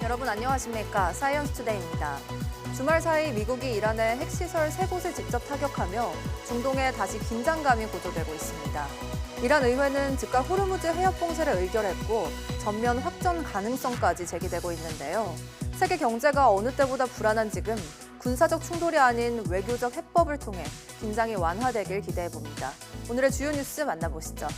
여러분 안녕하십니까? 사이언스투데이입니다. 주말 사이 미국이 이란의 핵시설 3곳을 직접 타격하며 중동에 다시 긴장감이 고조되고 있습니다. 이란 의회는 즉각 호르무즈 해협 봉쇄를 의결했고 전면 확전 가능성까지 제기되고 있는데요. 세계 경제가 어느 때보다 불안한 지금 군사적 충돌이 아닌 외교적 해법을 통해 긴장이 완화되길 기대해봅니다. 오늘의 주요 뉴스 만나보시죠.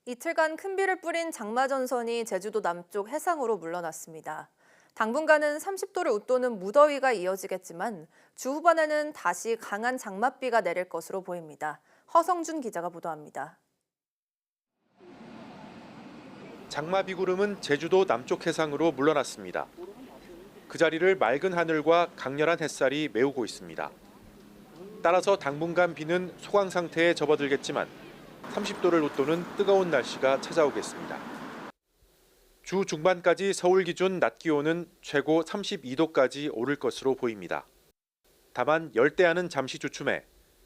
이틀간 큰 비를 뿌린 장마전선이 제주도 남쪽 해상으로 물러났습니다. 당분간은 30도를 웃도는 무더위가 이어지겠지만 주 후반에는 다시 강한 장맛비가 내릴 것으로 보입니다. 허성준 기자가 보도합니다. 장마비구름은 제주도 남쪽 해상으로 물러났습니다. 그 자리를 맑은 하늘과 강렬한 햇살이 메우고 있습니다. 따라서 당분간 비는 소강 상태에 접어들겠지만 30도를 웃도는 뜨거운 날씨가 찾아오겠습니다. 주 중반까지 서울 기준 낮 기온은 최고 32도까지 오를 것으로 보입니다. 다만 열대야는 잠시 주춤해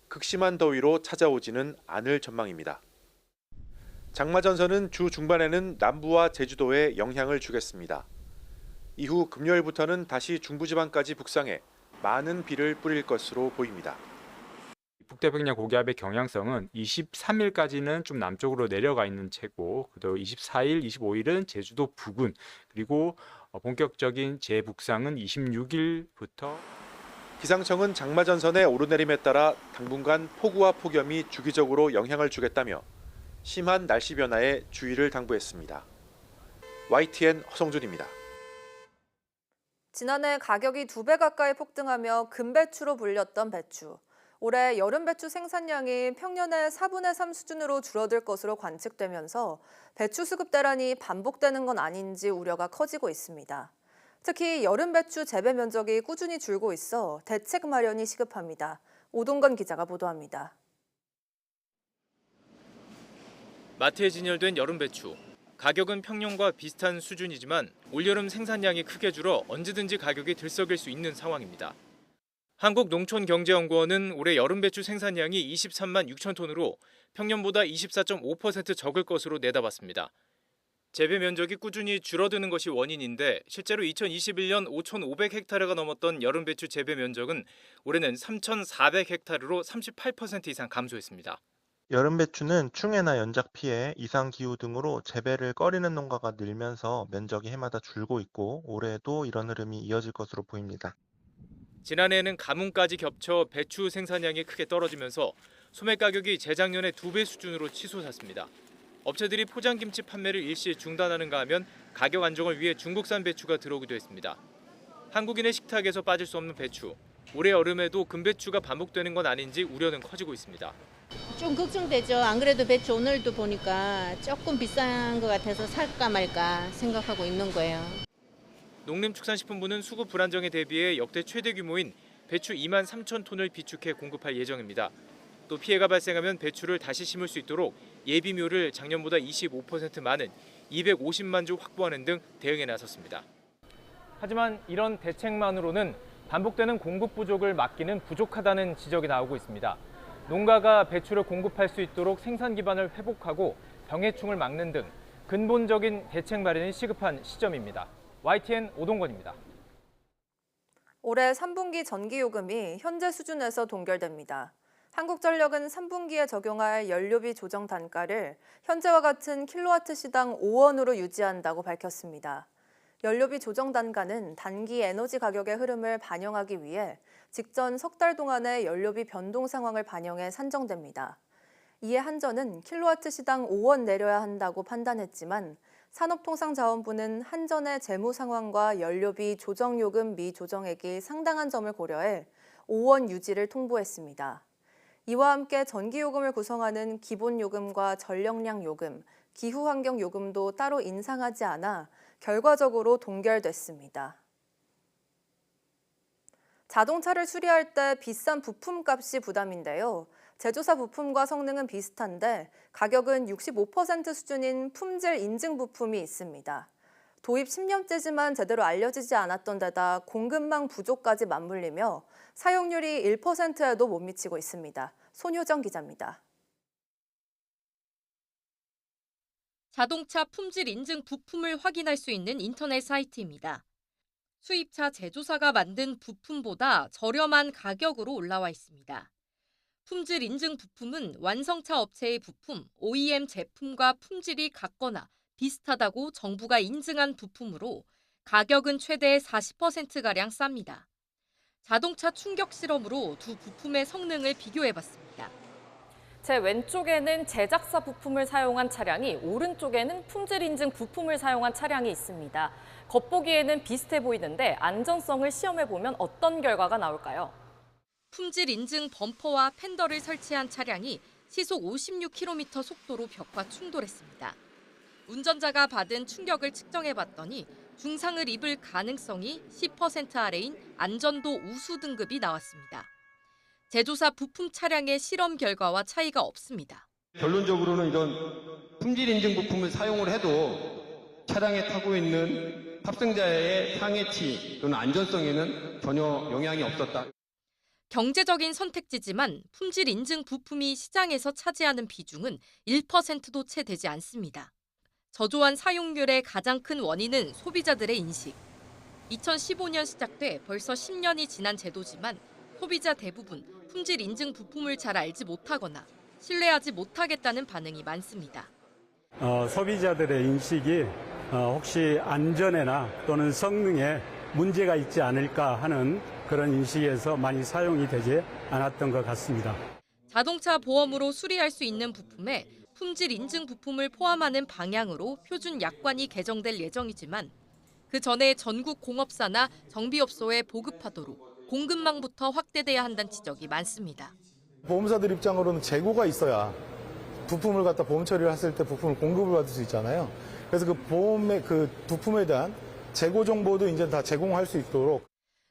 극심한 더위로 찾아오지는 않을 전망입니다. 장마전선은 주 중반에는 남부와 제주도에 영향을 주겠습니다. 이후 금요일부터는 다시 중부지방까지 북상해 많은 비를 뿌릴 것으로 보입니다. 북태평양 고기압의 경향성은 23일까지는 좀 남쪽으로 내려가 있는 채고, 그리고 24일, 25일은 제주도 부근, 그리고 본격적인 재북상은 26일부터. 기상청은 장마전선의 오르내림에 따라 당분간 폭우와 폭염이 주기적으로 영향을 주겠다며 심한 날씨 변화에 주의를 당부했습니다. YTN 허성준입니다. 지난해 가격이 2배 가까이 폭등하며 금배추로 불렸던 배추. 올해 여름 배추 생산량이 평년의 4분의 3 수준으로 줄어들 것으로 관측되면서 배추 수급 대란이 반복되는 건 아닌지 우려가 커지고 있습니다. 특히 여름 배추 재배 면적이 꾸준히 줄고 있어 대책 마련이 시급합니다. 오동건 기자가 보도합니다. 마트에 진열된 여름 배추. 가격은 평년과 비슷한 수준이지만 올여름 생산량이 크게 줄어 언제든지 가격이 들썩일 수 있는 상황입니다. 한국농촌경제연구원은 올해 여름 배추 생산량이 23만 6천 톤으로 평년보다 24.5% 적을 것으로 내다봤습니다. 재배 면적이 꾸준히 줄어드는 것이 원인인데 실제로 2021년 5,500헥타르가 넘었던 여름 배추 재배 면적은 올해는 3,400헥타르로 38% 이상 감소했습니다. 여름 배추는 충해나 연작 피해, 이상 기후 등으로 재배를 꺼리는 농가가 늘면서 면적이 해마다 줄고 있고 올해도 이런 흐름이 이어질 것으로 보입니다. 지난해에는 가뭄까지 겹쳐 배추 생산량이 크게 떨어지면서 소매 가격이 재작년의 2배 수준으로 치솟았습니다. 업체들이 포장김치 판매를 일시 중단하는가 하면 가격 안정을 위해 중국산 배추가 들어오기도 했습니다. 한국인의 식탁에서 빠질 수 없는 배추. 올해 여름에도 금배추가 반복되는 건 아닌지 우려는 커지고 있습니다. 좀 걱정되죠. 안 그래도 배추 오늘도 보니까 조금 비싼 것 같아서 살까 말까 생각하고 있는 거예요. 농림축산식품부는 수급 불안정에 대비해 역대 최대 규모인 배추 2만 3천 톤을 비축해 공급할 예정입니다. 또 피해가 발생하면 배추를 다시 심을 수 있도록 예비묘를 작년보다 25% 많은 250만 주 확보하는 등 대응에 나섰습니다. 하지만 이런 대책만으로는 반복되는 공급 부족을 막기는 부족하다는 지적이 나오고 있습니다. 농가가 배추를 공급할 수 있도록 생산 기반을 회복하고 병해충을 막는 등 근본적인 대책 마련이 시급한 시점입니다. YTN 오동건입니다. 올해 3분기 전기요금이 현재 수준에서 동결됩니다. 한국전력은 3분기에 적용할 연료비 조정 단가를 현재와 같은 킬로와트 시당 5원으로 유지한다고 밝혔습니다. 연료비 조정 단가는 단기 에너지 가격의 흐름을 반영하기 위해 직전 석 달 동안의 연료비 변동 상황을 반영해 산정됩니다. 이에 한전은 킬로와트 시당 5원 내려야 한다고 판단했지만 산업통상자원부는 한전의 재무 상황과 연료비 조정요금 미조정액이 상당한 점을 고려해 5원 유지를 통보했습니다. 이와 함께 전기요금을 구성하는 기본요금과 전력량요금, 기후환경요금도 따로 인상하지 않아 결과적으로 동결됐습니다. 자동차를 수리할 때 비싼 부품값이 부담인데요. 제조사 부품과 성능은 비슷한데 가격은 65% 수준인 품질 인증 부품이 있습니다. 도입 10년째지만 제대로 알려지지 않았던 데다 공급망 부족까지 맞물리며 사용률이 1%에도 못 미치고 있습니다. 손효정 기자입니다. 자동차 품질 인증 부품을 확인할 수 있는 인터넷 사이트입니다. 수입차 제조사가 만든 부품보다 저렴한 가격으로 올라와 있습니다. 품질 인증 부품은 완성차 업체의 부품, OEM 제품과 품질이 같거나 비슷하다고 정부가 인증한 부품으로 가격은 최대 40%가량 쌉니다. 자동차 충격 실험으로 두 부품의 성능을 비교해봤습니다. 제 왼쪽에는 제작사 부품을 사용한 차량이, 오른쪽에는 품질 인증 부품을 사용한 차량이 있습니다. 겉보기에는 비슷해 보이는데 안전성을 시험해보면 어떤 결과가 나올까요? 품질 인증 범퍼와 팬더를 설치한 차량이 시속 56km 속도로 벽과 충돌했습니다. 운전자가 받은 충격을 측정해봤더니 중상을 입을 가능성이 10% 아래인 안전도 우수 등급이 나왔습니다. 제조사 부품 차량의 실험 결과와 차이가 없습니다. 결론적으로는 이런 품질 인증 부품을 사용을 해도 차량에 타고 있는 탑승자의 상해치 또는 안전성에는 전혀 영향이 없었다. 경제적인 선택지지만 품질 인증 부품이 시장에서 차지하는 비중은 1%도 채 되지 않습니다. 저조한 사용률의 가장 큰 원인은 소비자들의 인식. 2015년 시작돼 벌써 10년이 지난 제도지만 소비자 대부분 품질 인증 부품을 잘 알지 못하거나 신뢰하지 못하겠다는 반응이 많습니다. 소비자들의 인식이 혹시 안전에나 또는 성능에 문제가 있지 않을까 하는 그런 인식에서 많이 사용이 되지 않았던 것 같습니다. 자동차 보험으로 수리할 수 있는 부품에 품질 인증 부품을 포함하는 방향으로 표준 약관이 개정될 예정이지만 그 전에 전국 공업사나 정비업소에 보급하도록 공급망부터 확대돼야 한다는 지적이 많습니다. 보험사들 입장으로는 재고가 있어야 부품을 갖다 보험 처리를 했을 때 부품을 공급을 받을 수 있잖아요. 그래서 그 보험의 그 부품에 대한 재고 정보도 이제 다 제공할 수 있도록.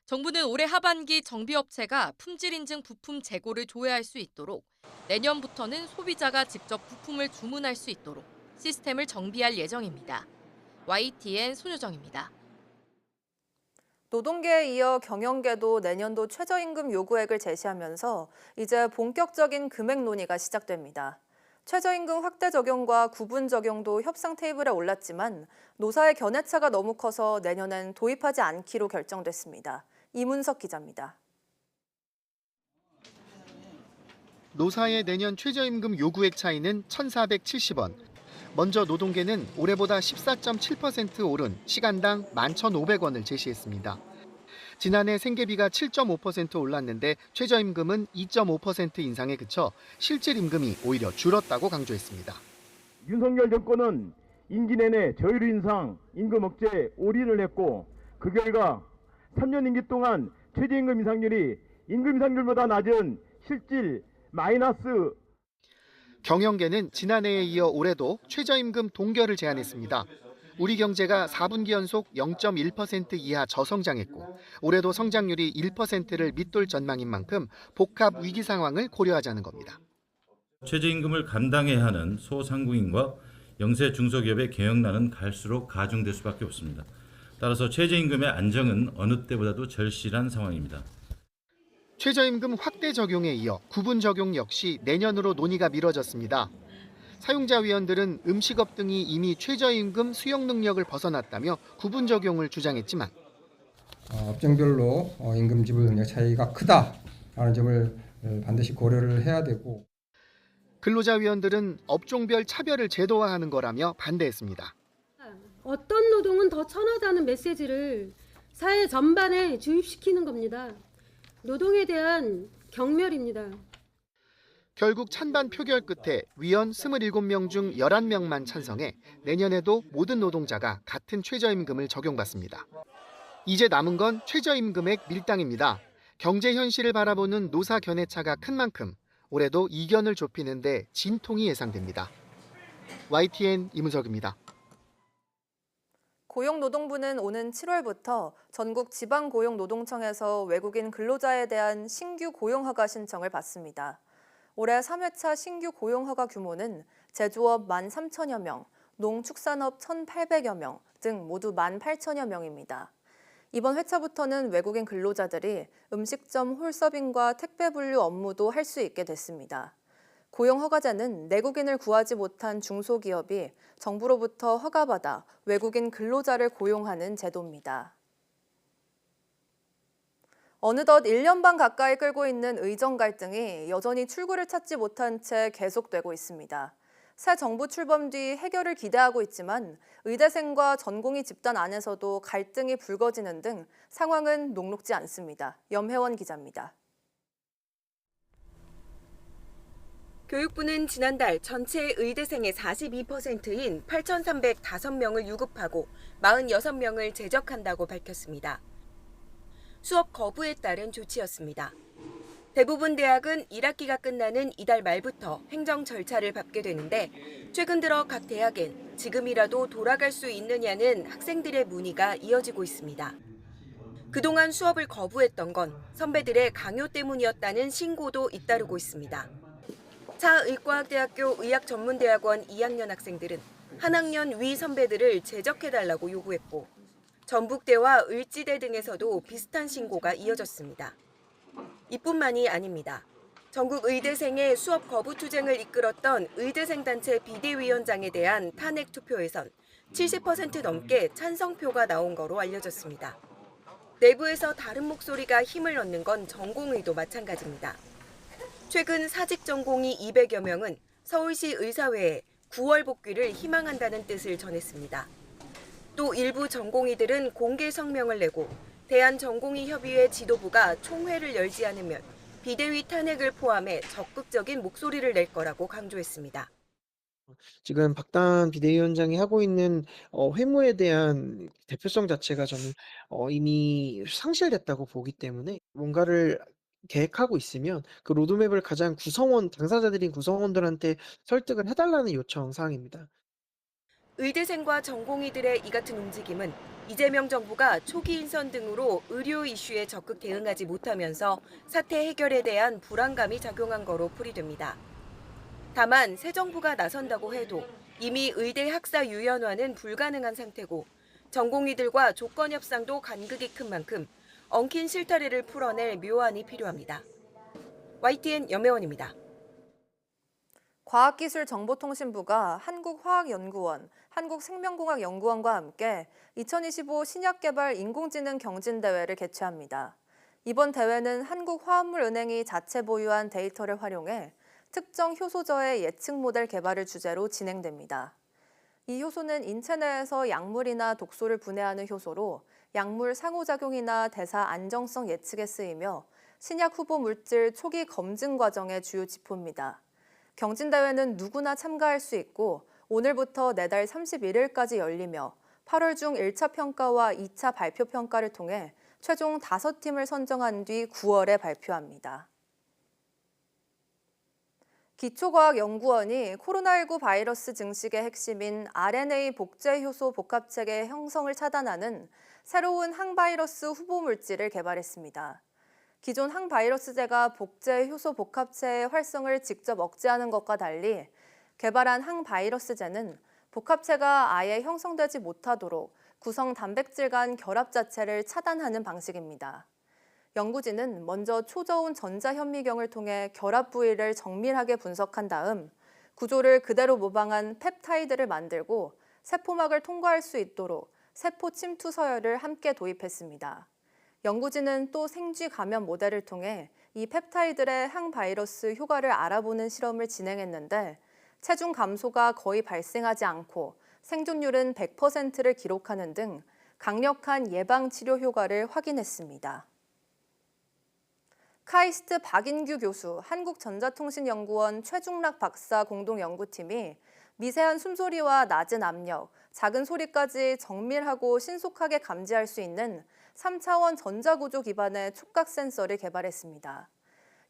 정부는 올해 하반기 정비업체가 품질 인증 부품 재고를 조회할 수 있도록 내년부터는 소비자가 직접 부품을 주문할 수 있도록 시스템을 정비할 예정입니다. YTN 손효정입니다. 노동계에 이어 경영계도 내년도 최저임금 요구액을 제시하면서 이제 본격적인 금액 논의가 시작됩니다. 최저임금 확대 적용과 구분 적용도 협상 테이블에 올랐지만 노사의 견해차가 너무 커서 내년엔 도입하지 않기로 결정됐습니다. 이문석 기자입니다. 노사의 내년 최저임금 요구액 차이는 1,470원. 먼저 노동계는 올해보다 14.7% 오른 시간당 11,500원을 제시했습니다. 지난해 생계비가 7.5% 올랐는데 최저임금은 2.5% 인상에 그쳐 실질 임금이 오히려 줄었다고 강조했습니다. 윤석열 정권은 임기 내내 저율 인상, 임금 억제에 올인을 했고 그 결과 3년 임기 동안 최저임금 인상률이 임금 인상률보다 낮은 실질 마이너스. 경영계는 지난해에 이어 올해도 최저임금 동결을 제안했습니다. 우리 경제가 4분기 연속 0.1% 이하 저성장했고 올해도 성장률이 1%를 밑돌 전망인 만큼 복합 위기 상황을 고려하자는 겁니다. 최저임금을 감당해야 하는 소상공인과 영세 중소기업의 경영난은 갈수록 가중될 수밖에 없습니다. 따라서 최저임금의 안정은 어느 때보다도 절실한 상황입니다. 최저임금 확대 적용에 이어 구분 적용 역시 내년으로 논의가 미뤄졌습니다. 사용자 위원들은 음식업 등이 이미 최저임금 수용 능력을 벗어났다며 구분 적용을 주장했지만 업종별로 임금 지불 능력 차이가 크다라는 점을 반드시 고려를 해야 되고 근로자 위원들은 업종별 차별을 제도화하는 거라며 반대했습니다. 어떤 노동은 더 선하다는 메시지를 사회 전반에 주입시키는 겁니다. 노동에 대한 경멸입니다. 결국 찬반 표결 끝에 위원 27명 중 11명만 찬성해 내년에도 모든 노동자가 같은 최저임금을 적용받습니다. 이제 남은 건 최저임금액 밀당입니다. 경제 현실을 바라보는 노사 견해차가 큰 만큼 올해도 이견을 좁히는데 진통이 예상됩니다. YTN 이문석입니다. 고용노동부는 오는 7월부터 전국 지방고용노동청에서 외국인 근로자에 대한 신규 고용허가 신청을 받습니다. 올해 3회차 신규 고용허가 규모는 제조업 13,000여 명, 농축산업 1,800여 명 등 모두 18,000여 명입니다. 이번 회차부터는 외국인 근로자들이 음식점 홀서빙과 택배 분류 업무도 할 수 있게 됐습니다. 고용허가제는 내국인을 구하지 못한 중소기업이 정부로부터 허가받아 외국인 근로자를 고용하는 제도입니다. 어느덧 1년 반 가까이 끌고 있는 의정 갈등이 여전히 출구를 찾지 못한 채 계속되고 있습니다. 새 정부 출범 뒤 해결을 기대하고 있지만 의대생과 전공의 집단 안에서도 갈등이 불거지는 등 상황은 녹록지 않습니다. 염혜원 기자입니다. 교육부는 지난달 전체 의대생의 42%인 8,305명을 유급하고 46명을 제적한다고 밝혔습니다. 수업 거부에 따른 조치였습니다. 대부분 대학은 1학기가 끝나는 이달 말부터 행정 절차를 밟게 되는데 최근 들어 각 대학엔 지금이라도 돌아갈 수 있느냐는 학생들의 문의가 이어지고 있습니다. 그동안 수업을 거부했던 건 선배들의 강요 때문이었다는 신고도 잇따르고 있습니다. 차의과학대학교 의학전문대학원 2학년 학생들은 한 학년 위 선배들을 제적해달라고 요구했고 전북대와 을지대 등에서도 비슷한 신고가 이어졌습니다. 이뿐만이 아닙니다. 전국 의대생의 수업 거부 투쟁을 이끌었던 의대생 단체 비대위원장에 대한 탄핵 투표에선 70% 넘게 찬성표가 나온 거로 알려졌습니다. 내부에서 다른 목소리가 힘을 얻는 건 전공의도 마찬가지입니다. 최근 사직 전공의 200여 명은 서울시 의사회에 9월 복귀를 희망한다는 뜻을 전했습니다. 또 일부 전공의들은 공개 성명을 내고 대한전공의협의회 지도부가 총회를 열지 않으면 비대위 탄핵을 포함해 적극적인 목소리를 낼 거라고 강조했습니다. 지금 박단 비대위원장이 하고 있는 회무에 대한 대표성 자체가 저는 이미 상실됐다고 보기 때문에 뭔가를 계획하고 있으면 그 로드맵을 가장 당사자들인 구성원들한테 설득을 해달라는 요청 사항입니다. 의대생과 전공의들의 이 같은 움직임은 이재명 정부가 초기 인선 등으로 의료 이슈에 적극 대응하지 못하면서 사태 해결에 대한 불안감이 작용한 거로 풀이됩니다. 다만 새 정부가 나선다고 해도 이미 의대 학사 유연화는 불가능한 상태고 전공의들과 조건 협상도 간극이 큰 만큼 엉킨 실타래를 풀어낼 묘안이 필요합니다. YTN 염혜원입니다. 과학기술정보통신부가 한국화학연구원, 한국생명공학연구원과 함께 2025 신약개발 인공지능 경진대회를 개최합니다. 이번 대회는 한국화합물은행이 자체 보유한 데이터를 활용해 특정 효소저의 예측 모델 개발을 주제로 진행됩니다. 이 효소는 인체 내에서 약물이나 독소를 분해하는 효소로 약물 상호작용이나 대사 안정성 예측에 쓰이며 신약 후보 물질 초기 검증 과정의 주요 지표입니다. 경진대회는 누구나 참가할 수 있고 오늘부터 내달 31일까지 열리며 8월 중 1차 평가와 2차 발표 평가를 통해 최종 5팀을 선정한 뒤 9월에 발표합니다. 기초과학연구원이 코로나19 바이러스 증식의 핵심인 RNA 복제 효소 복합체계 형성을 차단하는 새로운 항바이러스 후보 물질을 개발했습니다. 기존 항바이러스제가 복제 효소 복합체의 활성을 직접 억제하는 것과 달리 개발한 항바이러스제는 복합체가 아예 형성되지 못하도록 구성 단백질 간 결합 자체를 차단하는 방식입니다. 연구진은 먼저 초저온 전자현미경을 통해 결합 부위를 정밀하게 분석한 다음 구조를 그대로 모방한 펩타이드를 만들고 세포막을 통과할 수 있도록 세포 침투 서열을 함께 도입했습니다. 연구진은 또 생쥐 감염 모델을 통해 이 펩타이드의 항바이러스 효과를 알아보는 실험을 진행했는데 체중 감소가 거의 발생하지 않고 생존율은 100%를 기록하는 등 강력한 예방치료 효과를 확인했습니다. 카이스트 박인규 교수, 한국전자통신연구원 최중락 박사 공동연구팀이 미세한 숨소리와 낮은 압력, 작은 소리까지 정밀하고 신속하게 감지할 수 있는 3차원 전자구조 기반의 촉각 센서를 개발했습니다.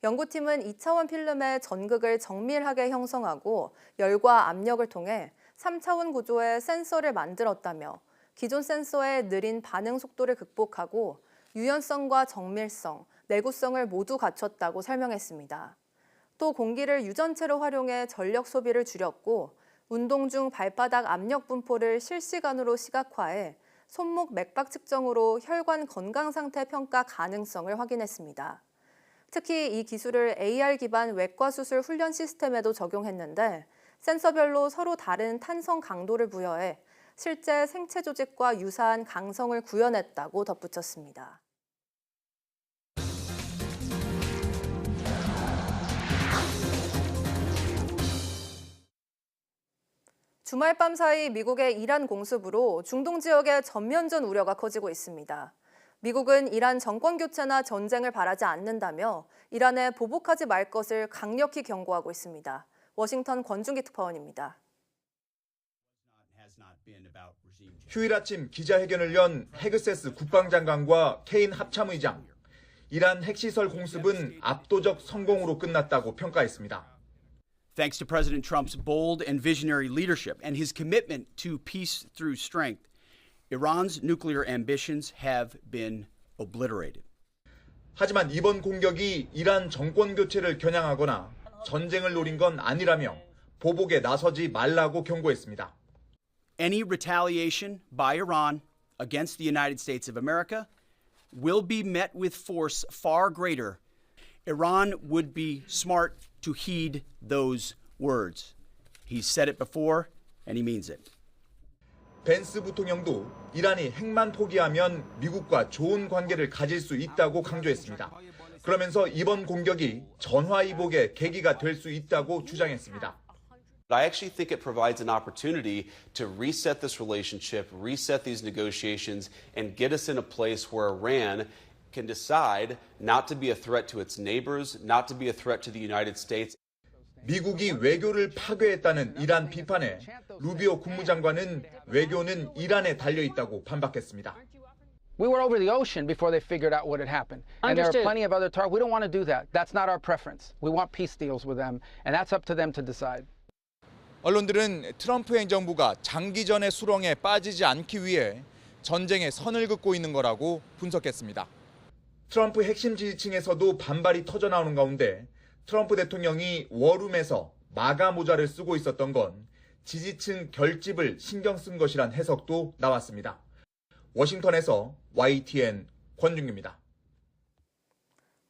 연구팀은 2차원 필름의 전극을 정밀하게 형성하고 열과 압력을 통해 3차원 구조의 센서를 만들었다며 기존 센서의 느린 반응 속도를 극복하고 유연성과 정밀성, 내구성을 모두 갖췄다고 설명했습니다. 또 공기를 유전체로 활용해 전력 소비를 줄였고 운동 중 발바닥 압력 분포를 실시간으로 시각화해 손목 맥박 측정으로 혈관 건강 상태 평가 가능성을 확인했습니다. 특히 이 기술을 AR 기반 외과 수술 훈련 시스템에도 적용했는데 센서별로 서로 다른 탄성 강도를 부여해 실제 생체 조직과 유사한 강성을 구현했다고 덧붙였습니다. 주말 밤 사이 미국의 이란 공습으로 중동 지역의 전면전 우려가 커지고 있습니다. 미국은 이란 정권 교체나 전쟁을 바라지 않는다며 이란에 보복하지 말 것을 강력히 경고하고 있습니다. 워싱턴 권준기 특파원입니다. 휴일 아침 기자회견을 연 헤그세스 국방장관과 케인 합참의장. 이란 핵시설 공습은 압도적 성공으로 끝났다고 평가했습니다. Thanks to President Trump's bold and visionary leadership and his commitment to peace through strength, Iran's nuclear ambitions have been obliterated. 하지만 이번 공격이 이란 정권 교체를 겨냥하거나 전쟁을 노린 건 아니라며 보복에 나서지 말라고 경고했습니다. Any retaliation by Iran against the United States of America will be met with force far greater. Iran would be smart to heed those words. He's said it before and he means it. 벤스 부통령도 이란이 핵만 포기하면 미국과 좋은 관계를 가질 수 있다고 강조했습니다. 그러면서 이번 공격이 전화위복의 계기가 될 수 있다고 주장했습니다. I actually think it provides an opportunity to reset this relationship, reset these negotiations, and get us in a place where Iran can decide not to be a threat to its neighbors, not to be a threat to the United States. 미국이 외교를 파괴했다는 이란 비판에 루비오 국무장관은 외교는 이란에 달려 있다고 반박했습니다. We were over the ocean before they figured out what had happened. And there are plenty of other targets. We don't want to do that. That's not our preference. We want peace deals with them, and that's up to them to decide. 언론들은 트럼프 행정부가 장기전의 수렁에 빠지지 않기 위해 전쟁의 선을 긋고 있는 거라고 분석했습니다. 트럼프 핵심 지지층에서도 반발이 터져나오는 가운데 트럼프 대통령이 워룸에서 마가 모자를 쓰고 있었던 건 지지층 결집을 신경 쓴 것이란 해석도 나왔습니다. 워싱턴에서 YTN 권준규입니다.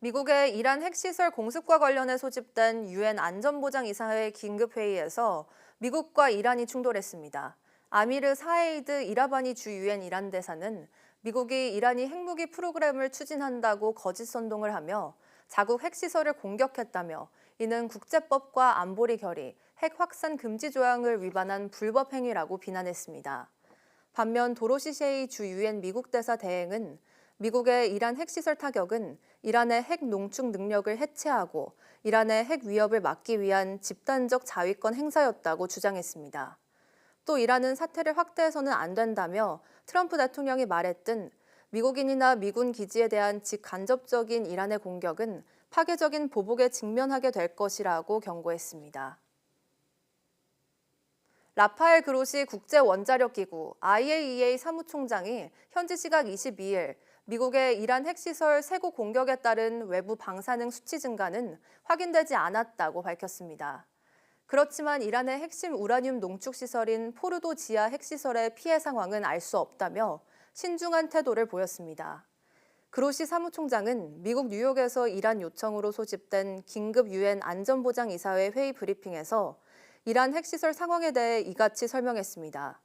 미국의 이란 핵시설 공습과 관련해 소집된 유엔 안전보장이사회 긴급회의에서 미국과 이란이 충돌했습니다. 아미르 사에이드 이라바니 주 유엔 이란 대사는 미국이 이란이 핵무기 프로그램을 추진한다고 거짓 선동을 하며 자국 핵시설을 공격했다며 이는 국제법과 안보리 결의, 핵 확산 금지 조항을 위반한 불법 행위라고 비난했습니다. 반면 도로시 셰이 주 유엔 미국 대사 대행은 미국의 이란 핵시설 타격은 이란의 핵 농축 능력을 해체하고 이란의 핵 위협을 막기 위한 집단적 자위권 행사였다고 주장했습니다. 또 이란은 사태를 확대해서는 안 된다며 트럼프 대통령이 말했든 미국인이나 미군 기지에 대한 직간접적인 이란의 공격은 파괴적인 보복에 직면하게 될 것이라고 경고했습니다. 라파엘 그로시 국제원자력기구 IAEA 사무총장이 현지 시각 22일 미국의 이란 핵시설 3곳 공격에 따른 외부 방사능 수치 증가는 확인되지 않았다고 밝혔습니다. 그렇지만 이란의 핵심 우라늄 농축 시설인 포르도 지하 핵시설의 피해 상황은 알 수 없다며 신중한 태도를 보였습니다. 그로시 사무총장은 미국 뉴욕에서 이란 요청으로 소집된 긴급 유엔 안전보장이사회 회의 브리핑에서 이란 핵시설 상황에 대해 이같이 설명했습니다.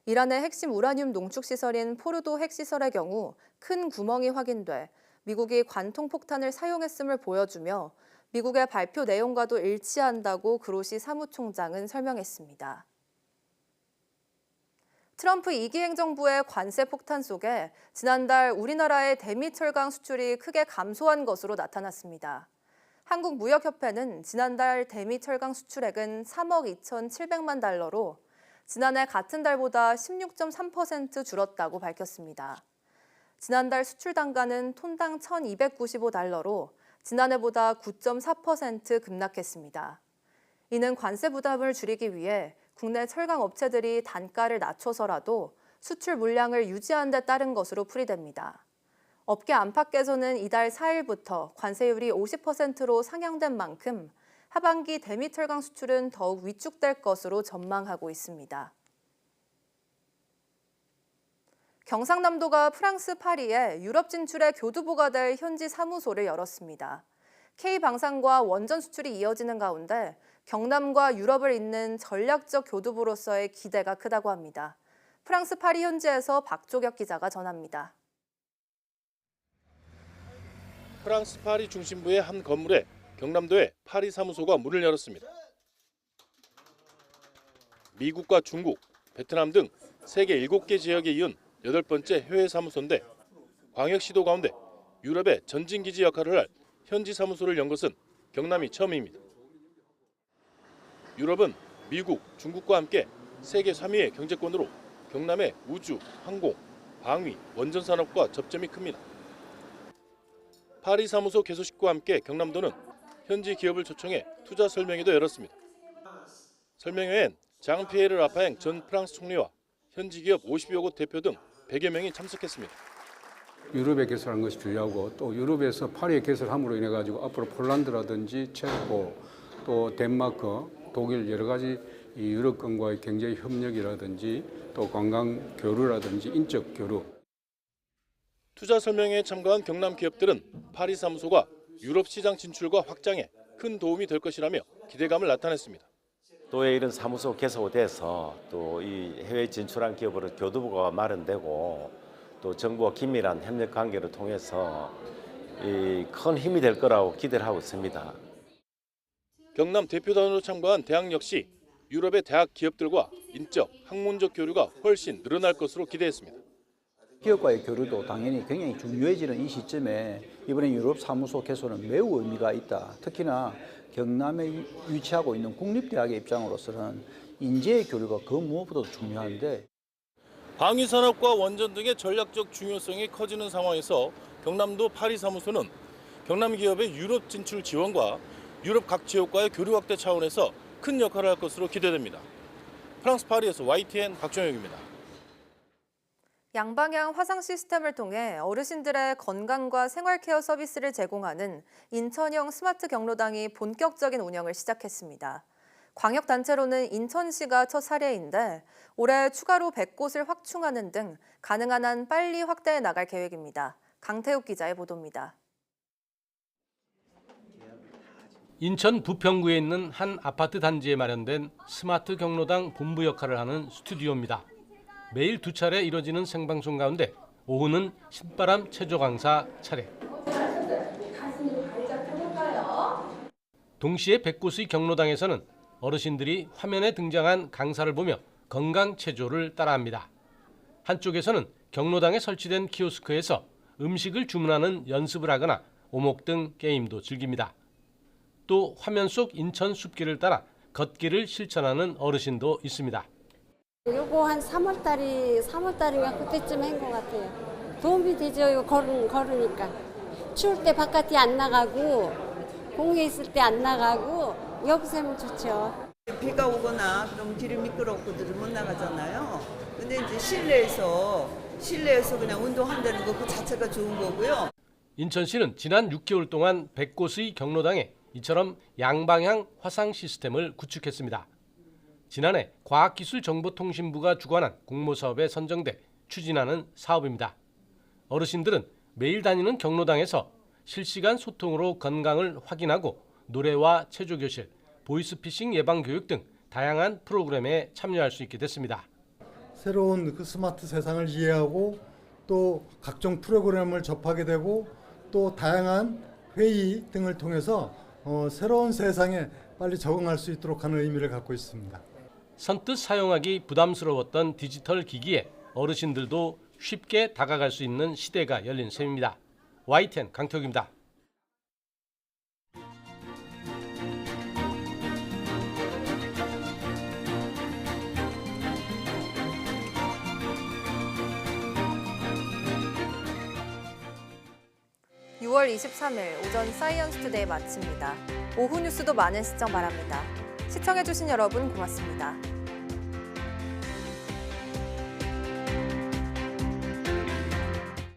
이란의 핵심 우라늄 농축 시설인 포르도 핵시설의 경우 큰 구멍이 확인돼 미국이 관통폭탄을 사용했음을 보여주며 미국의 발표 내용과도 일치한다고 그로시 사무총장은 설명했습니다. 트럼프 2기 행정부의 관세 폭탄 속에 지난달 우리나라의 대미철강 수출이 크게 감소한 것으로 나타났습니다. 한국무역협회는 지난달 대미철강 수출액은 3억 2,700만 달러로 지난해 같은 달보다 16.3% 줄었다고 밝혔습니다. 지난달 수출 단가는 톤당 1,295달러로 지난해보다 9.4% 급락했습니다. 이는 관세 부담을 줄이기 위해 국내 철강 업체들이 단가를 낮춰서라도 수출 물량을 유지하는 데 따른 것으로 풀이됩니다. 업계 안팎에서는 이달 4일부터 관세율이 50%로 상향된 만큼 하반기 대미철강 수출은 더욱 위축될 것으로 전망하고 있습니다. 경상남도가 프랑스 파리에 유럽 진출의 교두보가 될 현지 사무소를 열었습니다. K방산과 원전 수출이 이어지는 가운데 경남과 유럽을 잇는 전략적 교두보로서의 기대가 크다고 합니다. 프랑스 파리 현지에서 박조격 기자가 전합니다. 프랑스 파리 중심부의 한 건물에 경남도의 파리 사무소가 문을 열었습니다. 미국과 중국, 베트남 등 세계 7개 지역에 이은 8번째 해외 사무소인데 광역시도 가운데 유럽의 전진기지 역할을 할 현지 사무소를 연 것은 경남이 처음입니다. 유럽은 미국, 중국과 함께 세계 3위의 경제권으로 경남의 우주, 항공, 방위, 원전 산업과 접점이 큽니다. 파리 사무소 개소식과 함께 경남도는 현지 기업을 초청해 투자 설명회도 열었습니다. 설명회엔 장 피에르 라파행 전 프랑스 총리와 현지 기업 50여 곳 대표 등 100여 명이 참석했습니다. 유럽에 개설한 것이 중요하고 또 유럽에서 파리에 개설함으로 인해 가지고 앞으로 폴란드라든지 체코 또 덴마크, 독일 여러 가지 이 유럽권과의 경제 협력이라든지 또 관광 교류라든지 인적 교류. 투자 설명회에 참가한 경남 기업들은 파리 사무소가 유럽 시장 진출과 확장에 큰 도움이 될 것이라며 기대감을 나타냈습니다. 도에 이런 사무소 개소돼서 또 이 해외 진출한 기업으로 교두보가 마련되고 또 정부와 긴밀한 협력 관계를 통해서 큰 힘이 될 거라고 기대를 하고 있습니다. 경남 대표단으로 참가한 대학 역시 유럽의 대학 기업들과 인적, 학문적 교류가 훨씬 늘어날 것으로 기대했습니다. 기업과의 교류도 당연히 굉장히 중요해지는 이 시점에 이번에 유럽 사무소 개소는 매우 의미가 있다. 특히나 경남에 위치하고 있는 국립대학의 입장으로서는 인재의 교류가 그 무엇보다도 중요한데 방위 산업과 원전 등의 전략적 중요성이 커지는 상황에서 경남도 파리 사무소는 경남 기업의 유럽 진출 지원과 유럽 각 지역과의 교류 확대 차원에서 큰 역할을 할 것으로 기대됩니다. 프랑스 파리에서 YTN 박정혁입니다. 양방향 화상 시스템을 통해 어르신들의 건강과 생활케어 서비스를 제공하는 인천형 스마트 경로당이 본격적인 운영을 시작했습니다. 광역단체로는 인천시가 첫 사례인데 올해 추가로 100곳을 확충하는 등 가능한 한 빨리 확대해 나갈 계획입니다. 강태욱 기자의 보도입니다. 인천 부평구에 있는 한 아파트 단지에 마련된 스마트 경로당 본부 역할을 하는 스튜디오입니다. 매일 2차례 이뤄지는 생방송 가운데 오후는 신바람 체조 강사 차례. 동시에 100곳의 경로당에서는 어르신들이 화면에 등장한 강사를 보며 건강 체조를 따라합니다. 한쪽에서는 경로당에 설치된 키오스크에서 음식을 주문하는 연습을 하거나 오목 등 게임도 즐깁니다. 또 화면 속 인천 숲길을 따라 걷기를 실천하는 어르신도 있습니다. 요거 한 3월달인가 그때쯤 한 것 같아요. 도움이 되죠. 이거 걸으니까. 추울 때 바깥에 안 나가고 공에 있을 때 안 나가고 여기서 하면 좋죠. 비가 오거나 그럼 길이 미끄럽고 못 나가잖아요. 근데 이제 실내에서 그냥 운동한다는 거 그 자체가 좋은 거고요. 인천시는 지난 6개월 동안 100곳의 경로당에 이처럼 양방향 화상 시스템을 구축했습니다. 지난해 과학기술정보통신부가 주관한 공모사업에 선정돼 추진하는 사업입니다. 어르신들은 매일 다니는 경로당에서 실시간 소통으로 건강을 확인하고 노래와 체조교실, 보이스피싱 예방교육 등 다양한 프로그램에 참여할 수 있게 됐습니다. 새로운 그 스마트 세상을 이해하고 또 각종 프로그램을 접하게 되고 또 다양한 회의 등을 통해서 새로운 세상에 빨리 적응할 수 있도록 하는 의미를 갖고 있습니다. 선뜻 사용하기 부담스러웠던 디지털 기기에 어르신들도 쉽게 다가갈 수 있는 시대가 열린 셈입니다. YTN 강태욱입니다. (6월 23일) 오전 사이언스 투데이 마칩니다. 오후 뉴스도 많은 시청 바랍니다. 시청해주신 여러분 고맙습니다.